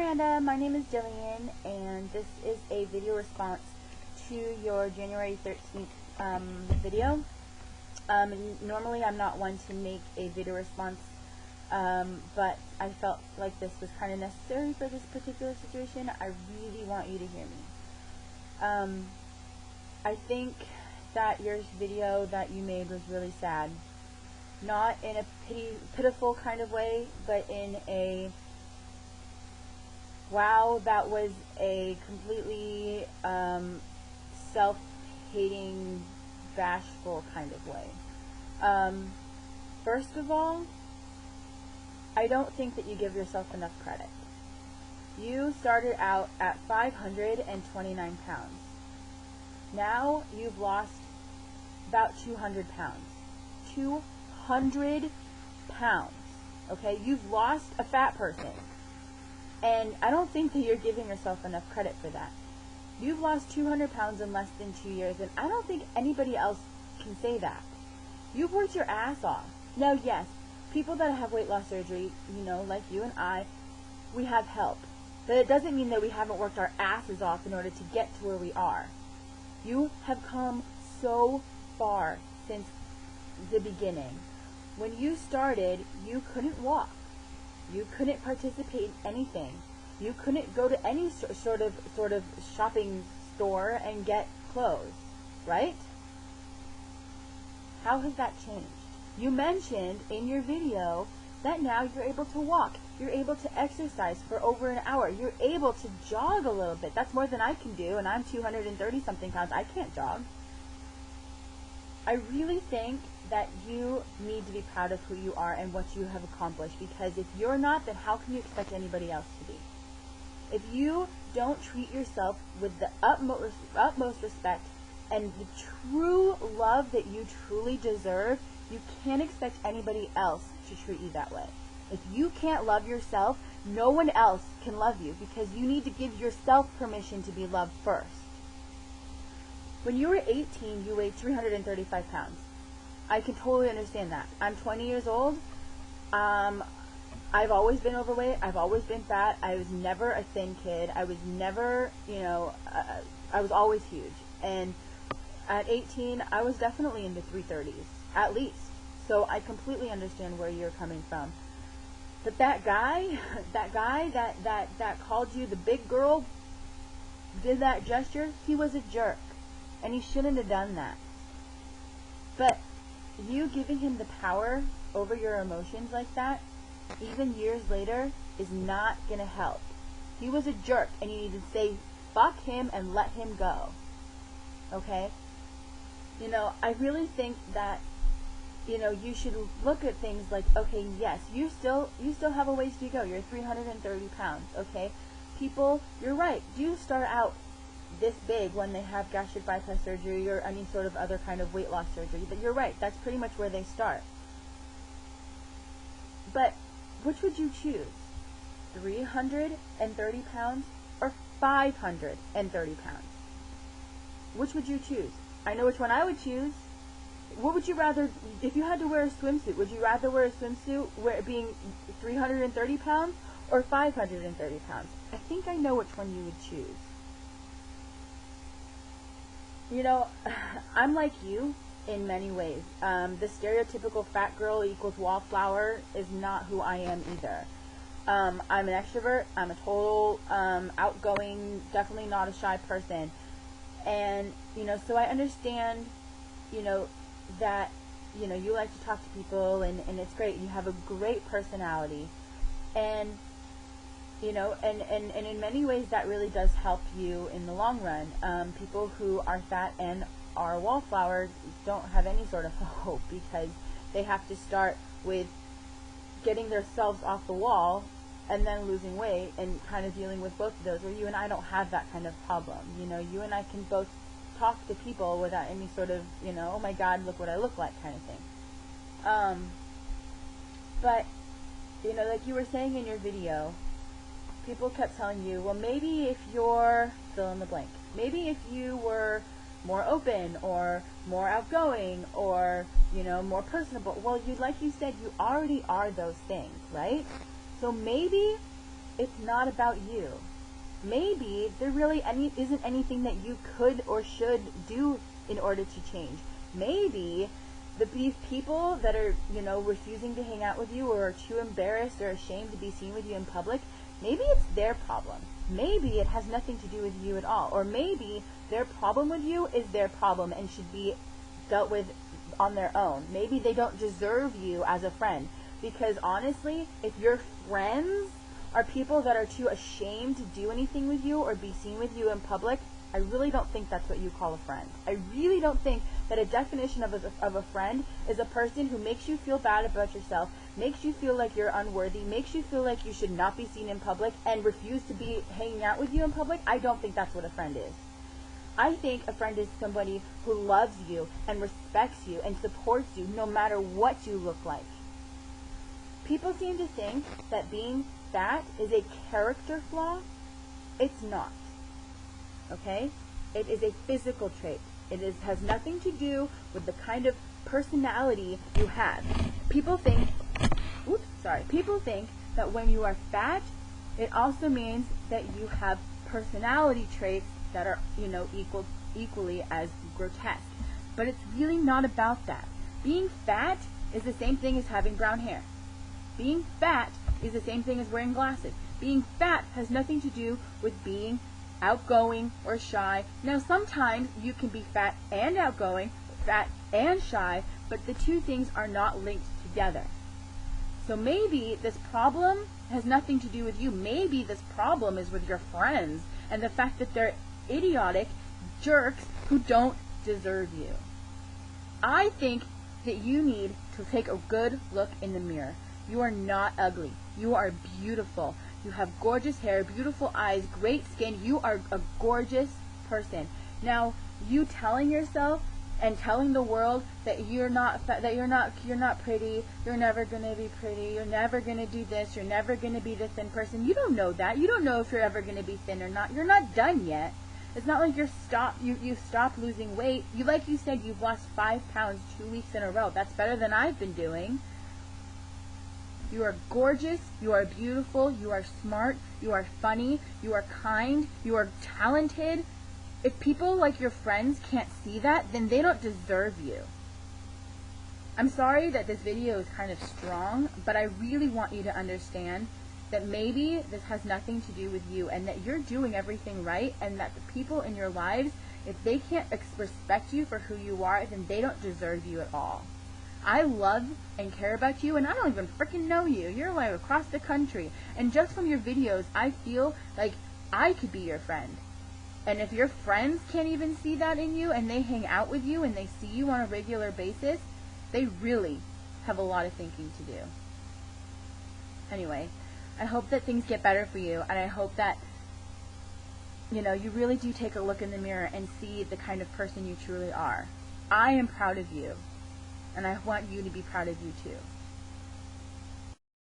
Miranda, my name is Jillian, and this is a video response to your January 13th video. Normally I'm not one to make a video response, but I felt like this was kind of necessary for this particular situation. I really want you to hear me. I think that your video that you made was really sad. Not in a pitiful kind of way, but in a wow, that was a completely self-hating, bashful kind of way. First of all, I don't think that you give yourself enough credit. You started out at 529 pounds. Now you've lost about 200 pounds. 200 pounds. Okay? You've lost a fat person. And I don't think that you're giving yourself enough credit for that. You've lost 200 pounds in less than 2 years, and I don't think anybody else can say that. You've worked your ass off. Now, yes, people that have weight loss surgery, like you and I, we have help. But it doesn't mean that we haven't worked our asses off in order to get to where we are. You have come so far since the beginning. When you started, you couldn't walk. You couldn't participate in anything. You couldn't go to any sort of shopping store and get clothes, right? How has that changed? You mentioned in your video that now you're able to walk. You're able to exercise for over an hour. You're able to jog a little bit. That's more than I can do, and I'm 230 something pounds. I can't jog. I really think that you need to be proud of who you are and what you have accomplished, because if you're not, then how can you expect anybody else to be? If you don't treat yourself with the utmost respect and the true love that you truly deserve, you can't expect anybody else to treat you that way. If you can't love yourself, no one else can love you, because you need to give yourself permission to be loved first. When you were 18, you weighed 335 pounds. I can totally understand that. I'm 20 years old. I've always been overweight. I've always been fat. I was never a thin kid. I was never, I was always huge. And at 18, I was definitely in the 330s, at least. So I completely understand where you're coming from. But that guy that called you the big girl, did that gesture, he was a jerk. And he shouldn't have done that. But you giving him the power over your emotions like that, even years later, is not going to help. He was a jerk, and you need to say, fuck him and let him go. Okay? I really think that, you should look at things like, okay, yes, you still have a ways to go. You're 330 pounds, okay? People, you're right, do start out this big when they have gastric bypass surgery or any sort of other kind of weight loss surgery. But you're right, that's pretty much where they start. But which would you choose? 330 pounds or 530 pounds? Which would you choose? I know which one I would choose. What would you rather, if you had to wear a swimsuit, would you rather wear a swimsuit being 330 pounds or 530 pounds? I think I know which one you would choose. I'm like you in many ways. The stereotypical fat girl equals wallflower is not who I am either. I'm an extrovert. I'm a total outgoing, definitely not a shy person. And, so I understand, that, you like to talk to people and it's great. You have a great personality. And and in many ways that really does help you in the long run. People who are fat and are wallflowers don't have any sort of hope, because they have to start with getting themselves off the wall and then losing weight and kind of dealing with both of those, where you and I don't have that kind of problem. You and I can both talk to people without any sort of, oh my God, look what I look like kind of thing. But, like you were saying in your video, people kept telling you, well, maybe if you're fill in the blank. Maybe if you were more open or more outgoing or, more personable. Well, like you said, you already are those things, right? So maybe it's not about you. Maybe there really isn't anything that you could or should do in order to change. Maybe these people that are, refusing to hang out with you or are too embarrassed or ashamed to be seen with you in public, maybe it's their problem. Maybe it has nothing to do with you at all. Or maybe their problem with you is their problem and should be dealt with on their own. Maybe they don't deserve you as a friend. Because honestly, if your friends are people that are too ashamed to do anything with you or be seen with you in public, I really don't think that's what you call a friend. I really don't think that a definition of a friend is a person who makes you feel bad about yourself, makes you feel like you're unworthy, makes you feel like you should not be seen in public, and refuse to be hanging out with you in public. I don't think that's what a friend is. I think a friend is somebody who loves you and respects you and supports you no matter what you look like. People seem to think that being fat is a character flaw. It's not. Okay? It is a physical trait. It has nothing to do with the kind of personality you have. People think that when you are fat, it also means that you have personality traits that are, equally as grotesque. But it's really not about that. Being fat is the same thing as having brown hair. Being fat is the same thing as wearing glasses. Being fat has nothing to do with being outgoing or shy. Now, sometimes you can be fat and outgoing, fat and shy, but the two things are not linked together. So maybe this problem has nothing to do with you. Maybe this problem is with your friends and the fact that they're idiotic jerks who don't deserve you. I think that you need to take a good look in the mirror. You are not ugly. You are beautiful. You have gorgeous hair, beautiful eyes, great skin. You are a gorgeous person. Now, you telling yourself and telling the world that you're not pretty, you're never going to be pretty, you're never going to do this, you're never going to be the thin person. You don't know that. You don't know if you're ever going to be thin or not. You're not done yet. It's not like you've stopped losing weight. Like you said, you've lost 5 pounds 2 weeks in a row. That's better than I've been doing. You are gorgeous, you are beautiful, you are smart, you are funny, you are kind, you are talented. If people like your friends can't see that, then they don't deserve you. I'm sorry that this video is kind of strong, but I really want you to understand that maybe this has nothing to do with you and that you're doing everything right, and that the people in your lives, if they can't respect you for who you are, then they don't deserve you at all. I love and care about you, and I don't even freaking know you. You're like across the country. And just from your videos, I feel like I could be your friend. And if your friends can't even see that in you, and they hang out with you, and they see you on a regular basis, they really have a lot of thinking to do. Anyway, I hope that things get better for you, and I hope that, you really do take a look in the mirror and see the kind of person you truly are. I am proud of you. And I want you to be proud of you too.